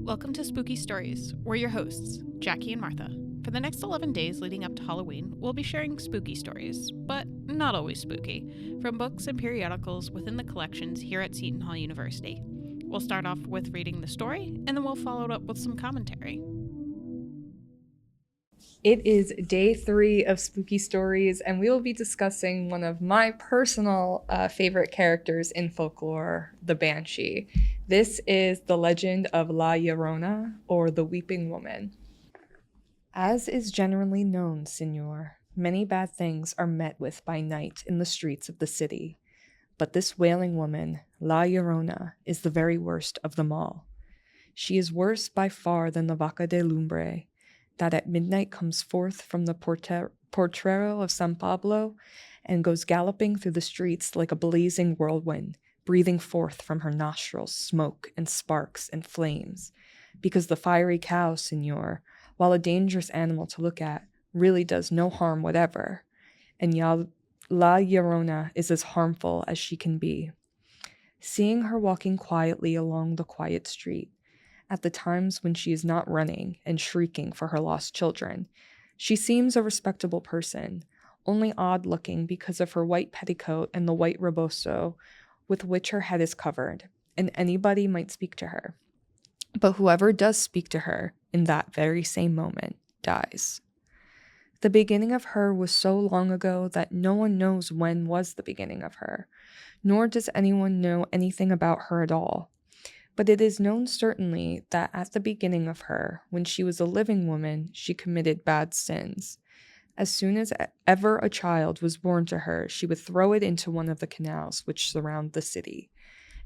Welcome to Spooky Stories. We're your hosts, Jackie and Martha. For the next 11 days leading up to Halloween, we'll be sharing spooky stories, but not always spooky, from books and periodicals within the collections here at Seton Hall University. We'll start off with reading the story, and then we'll follow it up with some commentary. It is day 3 of Spooky Stories, and we will be discussing one of my personal favorite characters in folklore, the Banshee. This is the legend of La Llorona, or the Weeping Woman. As is generally known, Signor, many bad things are met with by night in the streets of the city. But this wailing woman, La Llorona, is the very worst of them all. She is worse by far than the Vaca de Lumbre, that at midnight comes forth from the Portrero of San Pablo and goes galloping through the streets like a blazing whirlwind, breathing forth from her nostrils smoke and sparks and flames. Because the fiery cow, Signor, while a dangerous animal to look at, really does no harm whatever, and La Llorona is as harmful as she can be. Seeing her walking quietly along the quiet street, at the times when she is not running and shrieking for her lost children, she seems a respectable person, only odd-looking because of her white petticoat and the white rebozo with which her head is covered, and anybody might speak to her. But whoever does speak to her in that very same moment dies. The beginning of her was so long ago that no one knows when was the beginning of her, nor does anyone know anything about her at all. But it is known certainly that at the beginning of her, when she was a living woman, she committed bad sins. As soon as ever a child was born to her, she would throw it into one of the canals which surround the city,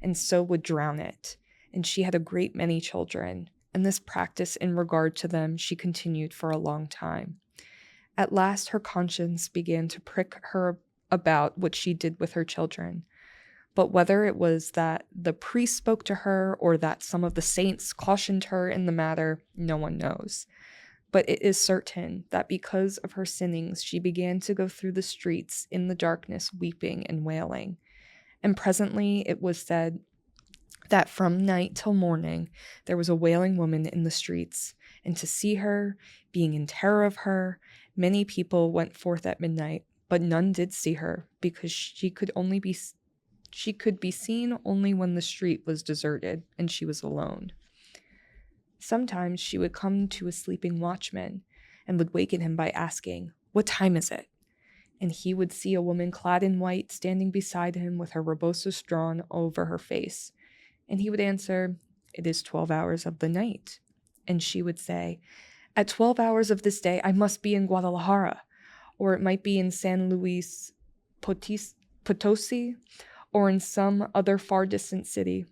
and so would drown it. And she had a great many children, and this practice in regard to them she continued for a long time. At last her conscience began to prick her about what she did with her children. But whether it was that the priest spoke to her or that some of the saints cautioned her in the matter, no one knows. But it is certain that because of her sinnings, she began to go through the streets in the darkness, weeping and wailing. And presently it was said that from night till morning there was a wailing woman in the streets, and to see her, being in terror of her, many people went forth at midnight, but none did see her, because she could be seen only when the street was deserted and she was alone. Sometimes she would come to a sleeping watchman and would waken him by asking, "What time is it?" And he would see a woman clad in white standing beside him with her rebozo drawn over her face. And he would answer, "It is 12 hours of the night." And she would say, "At 12 hours of this day, I must be in Guadalajara," or it might be in San Luis Potosi, or in some other far distant city.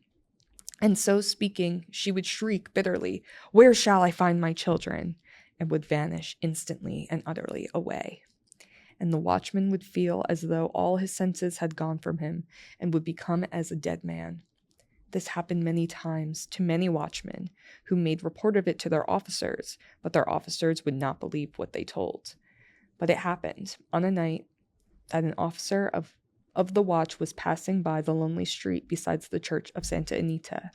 And so speaking, she would shriek bitterly, "Where shall I find my children?" and would vanish instantly and utterly away. And the watchman would feel as though all his senses had gone from him and would become as a dead man. This happened many times to many watchmen who made report of it to their officers, but their officers would not believe what they told. But it happened on a night that an officer of the watch was passing by the lonely street besides the church of Santa Anita,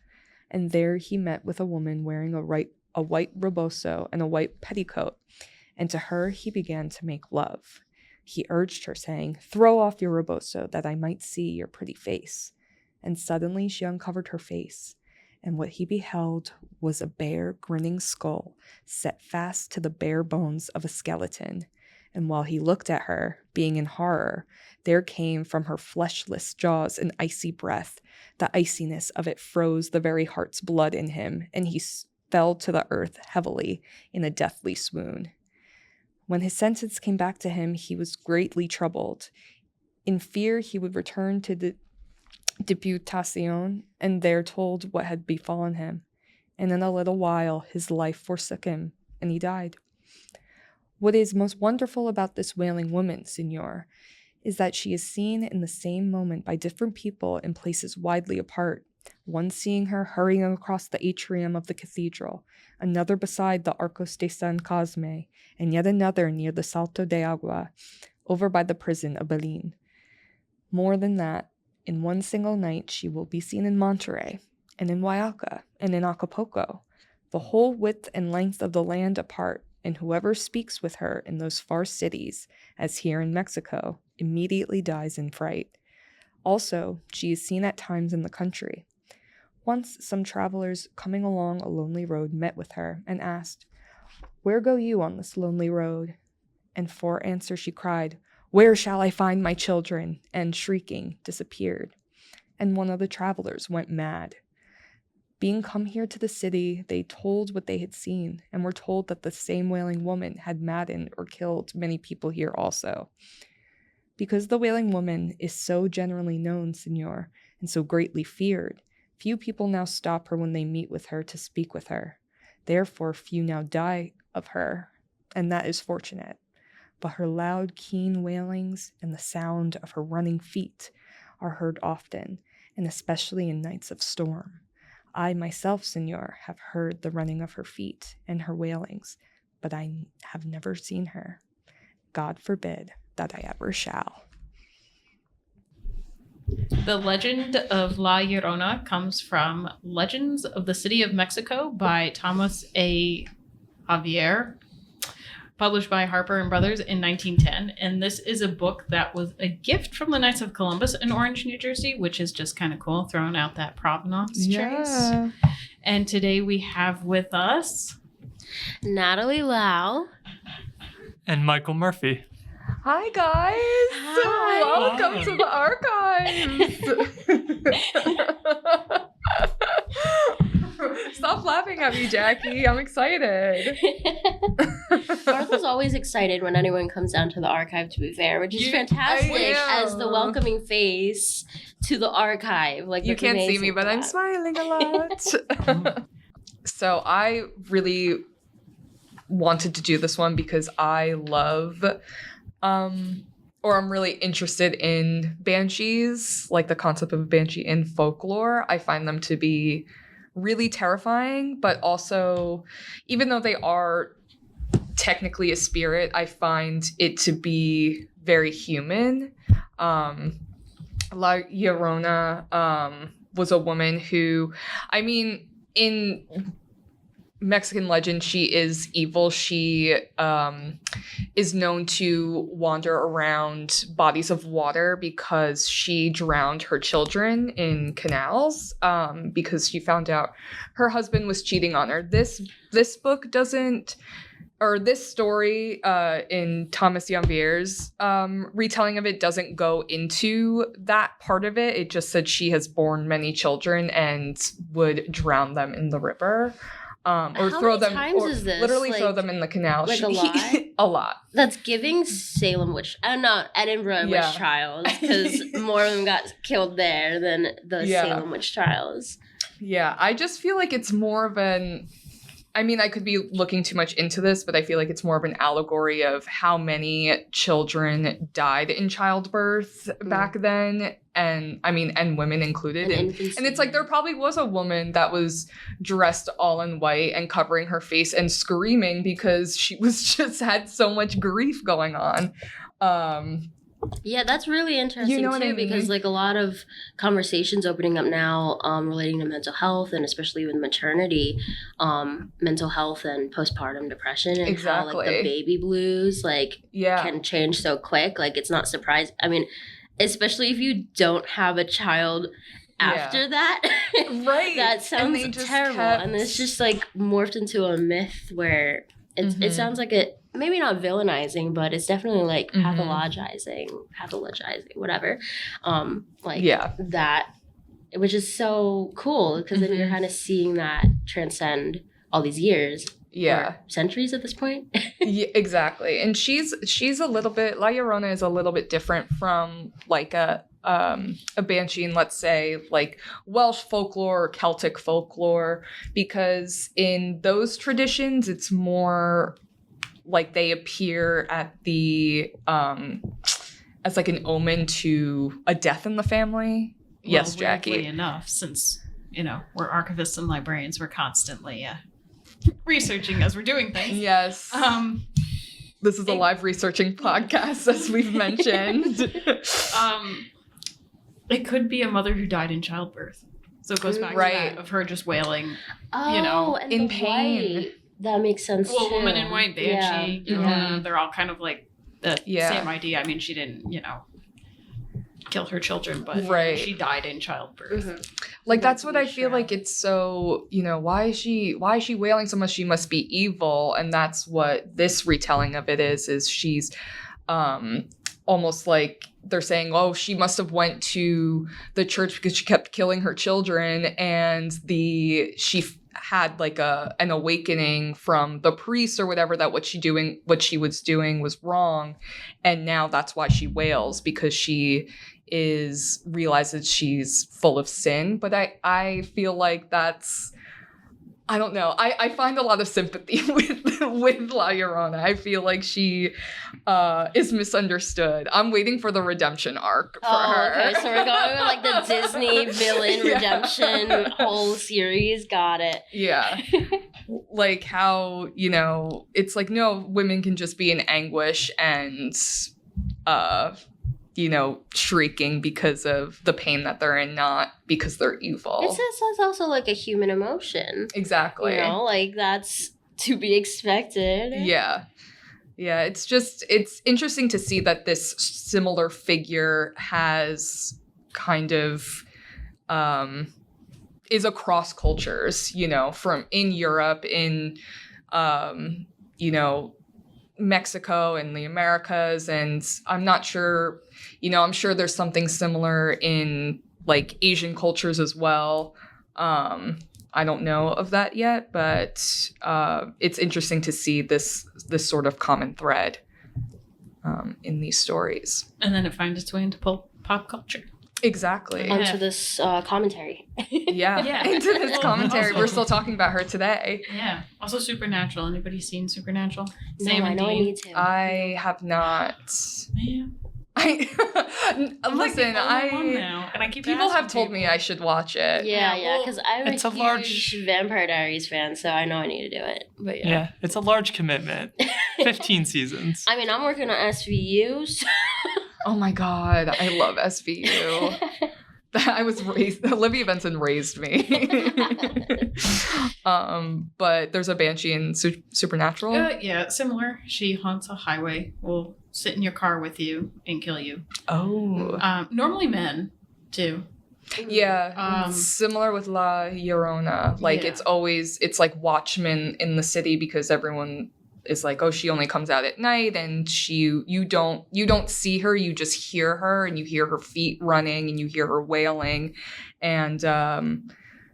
and there he met with a woman wearing a white rebozo and a white petticoat, and to her he began to make love. He urged her, saying, "Throw off your rebozo, that I might see your pretty face." And suddenly she uncovered her face, and what he beheld was a bare, grinning skull set fast to the bare bones of a skeleton. And while he looked at her, being in horror, there came from her fleshless jaws an icy breath. The iciness of it froze the very heart's blood in him, and he fell to the earth heavily in a deathly swoon. When his senses came back to him, he was greatly troubled. In fear, he would return to the Diputacion, and there told what had befallen him. And in a little while, his life forsook him, and he died. What is most wonderful about this wailing woman, Signor, is that she is seen in the same moment by different people in places widely apart, one seeing her hurrying across the atrium of the cathedral, another beside the Arcos de San Cosme, and yet another near the Salto de Agua, over by the prison of Belin. More than that, in one single night she will be seen in Monterey, and in Oaxaca, and in Acapulco, the whole width and length of the land apart, and whoever speaks with her in those far cities, as here in Mexico, immediately dies in fright. Also, she is seen at times in the country. Once some travelers coming along a lonely road met with her and asked, "Where go you on this lonely road?" And for answer she cried, "Where shall I find my children?" and shrieking, disappeared. And one of the travelers went mad. Being come here to the city, they told what they had seen, and were told that the same wailing woman had maddened or killed many people here also. Because the wailing woman is so generally known, Senor, and so greatly feared, few people now stop her when they meet with her to speak with her. Therefore, few now die of her, and that is fortunate. But her loud, keen wailings and the sound of her running feet are heard often, and especially in nights of storm. I myself, Senor, have heard the running of her feet and her wailings, but I have never seen her. God forbid that I ever shall. The legend of La Llorona comes from Legends of the City of Mexico by Thomas Janvier, published by Harper and Brothers in 1910. And this is a book that was a gift from the Knights of Columbus in Orange, New Jersey, which is just kind of cool, throwing out that provenance trace. And today we have with us Natalie Lau and Michael Murphy. Hi, guys. Hi. Welcome to the archives. Stop laughing at me, Jackie. I'm excited. Martha's always excited when anyone comes down to the archive, to be fair, which is fantastic as the welcoming face to the archive. Like, you can't see me, but I'm smiling a lot. So I really wanted to do this one because I love or I'm really interested in banshees, like the concept of a banshee in folklore. I find them to be really terrifying, but also, even though they are technically a spirit, I find it to be very human. La Llorona was a woman who, I mean, in Mexican legend, she is evil. She is known to wander around bodies of water because she drowned her children in canals because she found out her husband was cheating on her. This book doesn't, or this story in Thomas Janvier's retelling of it doesn't go into that part of it. It just said she has borne many children and would drown them in the river. Or How throw many them, times or is this? literally Like- throw them in the canal. like a lot? A lot. That's giving Salem witch, not Edinburgh Yeah. witch trials, because more of them got killed there than the Salem witch trials. Yeah, I just feel like it's more of an, I mean, I could be looking too much into this, but I feel like it's more of an allegory of how many children died in childbirth back then. And I mean, and women included. And it's like there probably was a woman that was dressed all in white and covering her face and screaming because she was just had so much grief going on. Yeah, that's really interesting You know too, what I mean? because like a lot of conversations opening up now relating to mental health and especially with maternity, mental health and postpartum depression and how like the baby blues can change so quick. Like it's not surprising. I mean, especially if you don't have a child after that. Right. That sounds terrible. And it's just like morphed into a myth where it sounds like it, maybe not villainizing, but it's definitely like pathologizing, whatever. That, which is so cool because then you're kind of seeing that transcend all these years. Yeah. Centuries at this point. Yeah, exactly. And she's a little bit, La Llorona is a little bit different from like a banshee in, let's say, like Welsh folklore or Celtic folklore, because in those traditions, it's more like they appear at the, as like an omen to a death in the family. Well, yes, Jackie. Weirdly enough, since, we're archivists and librarians, we're constantly researching as we're doing things. Yes. This is a live researching podcast, as we've mentioned. It could be a mother who died in childbirth. So it goes back to Right. that of her just wailing. Oh, and in the pain. white. That makes sense Well, too. Woman in White, Banshee, Yeah. Llorona, they're all kind of like the Yeah. same idea. I mean, she didn't, kill her children, but Right. she died in childbirth. Mhm. Like, that's To what be I feel sure. like it's so, why is she wailing so much? She must be evil. And that's what this retelling of it is she's almost like they're saying, oh, she must have went to the church because she kept killing her children, and she had like an awakening from the priest or whatever, that what she was doing was wrong, and now that's why she wails, because she realizes she's full of sin. But I feel like that's, I don't know. I find a lot of sympathy with La Llorona. I feel like she is misunderstood. I'm waiting for the redemption arc for her. Okay, so we're going with like the Disney villain Yeah. redemption whole series. Got it. Yeah. Like how, it's like, no, women can just be in anguish and shrieking because of the pain that they're in, not because they're evil. It's also like a human emotion. Exactly. Like that's to be expected. Yeah. Yeah, it's interesting to see that this similar figure has kind of is across cultures, from in Europe, in Mexico and the Americas, and I'm not sure, I'm sure there's something similar in like Asian cultures as well. I don't know of that yet, but it's interesting to see this sort of common thread in these stories. And then it finds its way into pop culture. Exactly. Onto this commentary. Yeah. Yeah. Into this Well, commentary. also- We're still talking about her today. Yeah. Also Supernatural. Anybody seen Supernatural? No, Sam I and know I Dean. need to. I have not. Yeah. Listen, I'm like the only one now, and I keep people asking have told me people. I should watch it. Yeah, well, because I'm it's a a huge large- Vampire Diaries fan, so I know I need to do it. But Yeah, it's a large commitment. 15 seasons. I mean, I'm working on SVU. So Oh my god, I love SVU. I was raised. Olivia Benson raised me. But there's a banshee in Supernatural. Yeah, similar. She haunts a highway, will sit in your car with you and kill you. Oh, Normally men, too. yeah. Similar with La Llorona. Like Yeah. it's like watchmen in the city, because everyone is like, oh, she only comes out at night, and you don't see her, you just hear her, and you hear her feet running, and you hear her wailing, and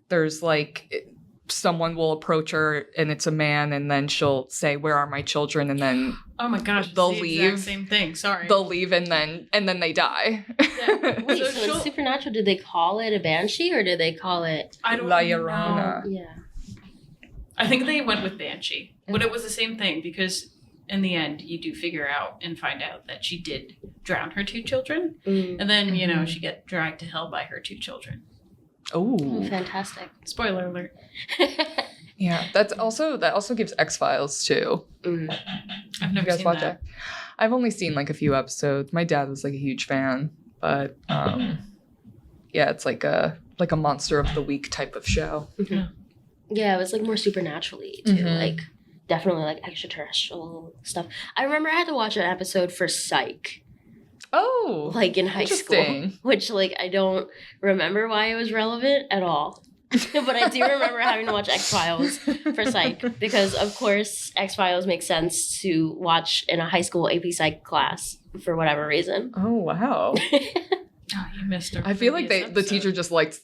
there's like someone will approach her, and it's a man, and then she'll say, "Where are my children?" And then Oh my gosh, it's They'll the leave. exact same thing. Sorry. they'll leave, and then they die. Yeah. Wait, So so in she'll- Supernatural, did they call it a banshee or did they call it? I don't La know. Llorona. Yeah. I think they went with Banshee, but it was the same thing, because in the end, you do figure out and find out that she did drown her 2 children, Mm. and then Mhm. she get dragged to hell by her 2 children. Oh, Oh, fantastic. Spoiler alert. yeah. That also gives X-Files too. Mm. I've You never guys seen watch that. it? I've only seen like a few episodes. My dad was like a huge fan, but yeah, it's like a Monster of the Week type of show. Yeah, it was like more supernaturally too, Mhm. like definitely like extraterrestrial stuff. I remember I had to watch an episode for Psych, Oh, like in high school, interesting. which like I don't remember why it was relevant at all. But I do remember having to watch X-Files for Psych, because of course X-Files makes sense to watch in a high school AP Psych class for whatever reason. Oh wow! Oh, you missed her. I feel like the previous teacher episode. just liked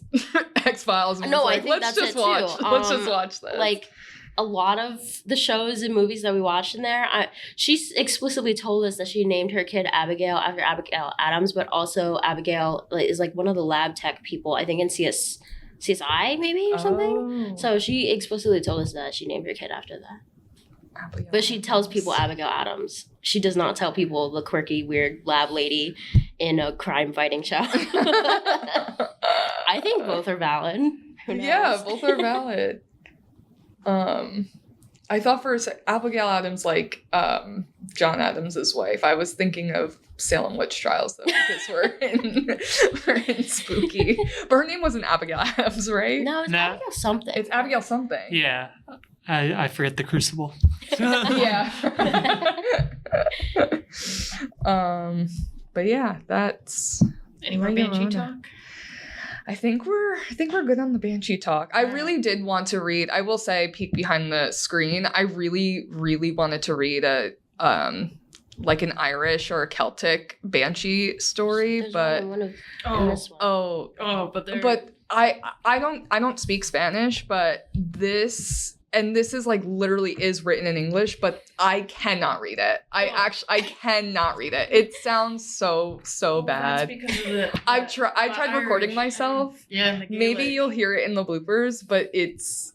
X-Files and No, was I like, think let's that's just it, watch. too. Let's just watch this. Like a lot of the shows and movies that we watched in there, she explicitly told us that she named her kid Abigail after Abigail Adams, but also Abigail is like one of the lab tech people, I think in CSI maybe or something. Oh. So she explicitly told us that she named her kid after that. Abigail But she tells people Adams. Abigail Adams. She does not tell people the quirky, weird lab lady in a crime fighting show. I think both are valid. Who knows? Yeah, both are valid. I thought for a sec, Abigail Adams, like John Adams' wife. I was thinking of Salem Witch Trials though, because we're in spooky. But her name wasn't Abigail Adams, right? No, it's Abigail something. It's Abigail something. Yeah. I forget the Crucible. Yeah. But yeah, that's Any more Banshee talk? I think we're good on the Banshee talk. I really did want to read, I will say, peek behind the screen. I really, really wanted to read a like an Irish or a Celtic Banshee story, There's but only one in this one. but I don't speak Spanish, but this is like literally is written in English, but I cannot read it. I cannot read it. It sounds so bad. That's because of the I tried recording Irish. myself. Yeah, and the Maybe Gaelic. you'll hear it in the bloopers, but it's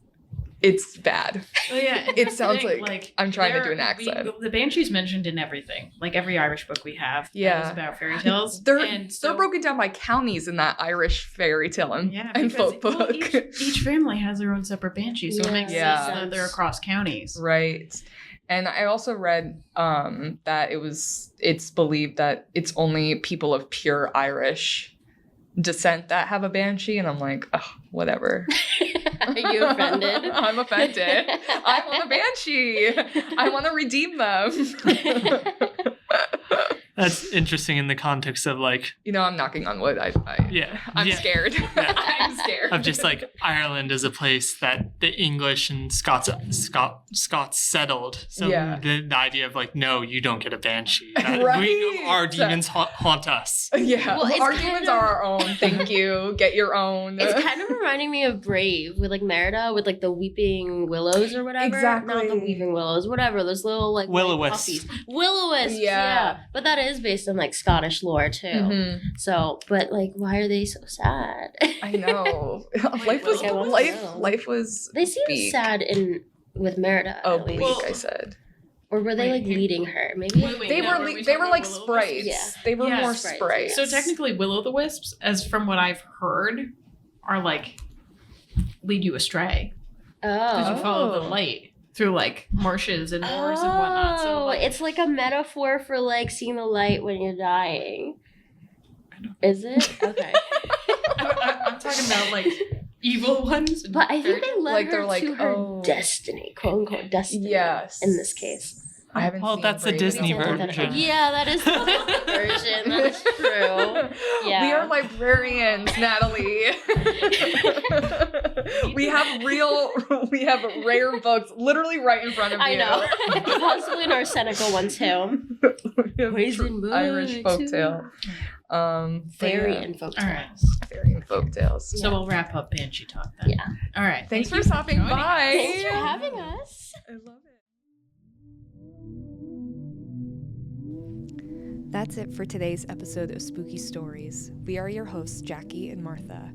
bad. Oh yeah, and It that's the sounds thing, like I'm trying to do an accent. The Banshee's mentioned in everything. Like every Irish book we have Yeah. is about fairy tales. They're broken down by counties in that Irish fairy tale and because, folk book. well, each family has their own separate banshee, so it makes Yeah. sense that they're across counties. Right. And I also read that it's believed that it's only people of pure Irish descent that have a banshee, and I'm like, oh, whatever. Are you offended? I'm offended. I want a banshee. I want to redeem them. That's interesting in the context of like, I'm knocking on wood. I'm scared. Yeah. I'm scared. of just like Ireland as a place that the English and Scots settled. So Yeah. the idea of like, no, you don't get a banshee. Right. Our demons haunt us. Yeah. Well, it's our kind demons of- are our own. Thank you. Get your own. It's kind of reminding me of Brave with like Merida with like the weeping willows or whatever. Exactly. Not the weeping willows, whatever. Those little like Will-o'-wisps. Will-o'-wisps. Yeah. But that is based on like Scottish lore too. Mhm. So, but like, why are they so sad? I know. life Like, I want to know. life was. They seem Bleak. sad with Merida. Oh, at bleak! least. I said. Or were they Wait, like here- leading her? Maybe. Wait, They no, were are we they were talking like Will-o'-wisps? sprites. Yeah. They were Yeah, more sprites. sprites. So technically, will-o'-the-wisps, as from what I've heard, are like lead you astray because Oh. you follow the light through like marshes and moors and whatnot. So Oh, like, it's like a metaphor for like seeing the light when you're dying. Is it? Okay. I'm talking about like evil ones. and But I think fairy- they led Like, her they're like, to her oh. destiny, quote unquote destiny. Yes. In this case. I haven't. Well, seen that's the Brave Disney in a long version. time. Yeah, that is the version. That's true. Yeah. We are librarians, Natalie. we have rare books literally right in front of you. I know. Possibly an arsenical one too. We have Poison book, Irish folktale. Fairy and folk All right. Fairy and folktales. So we'll wrap up Banshee talk then. Yeah. All right. Thanks Thank for you stopping joining by. us. Thanks for having us. I love it. That's it for today's episode of Spooky Stories. We are your hosts, Jackie and Martha.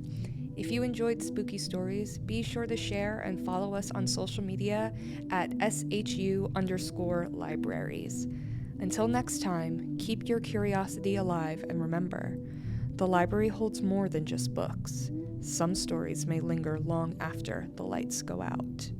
If you enjoyed Spooky Stories, be sure to share and follow us on social media at SHU_libraries. Until next time, keep your curiosity alive and remember, the library holds more than just books. Some stories may linger long after the lights go out.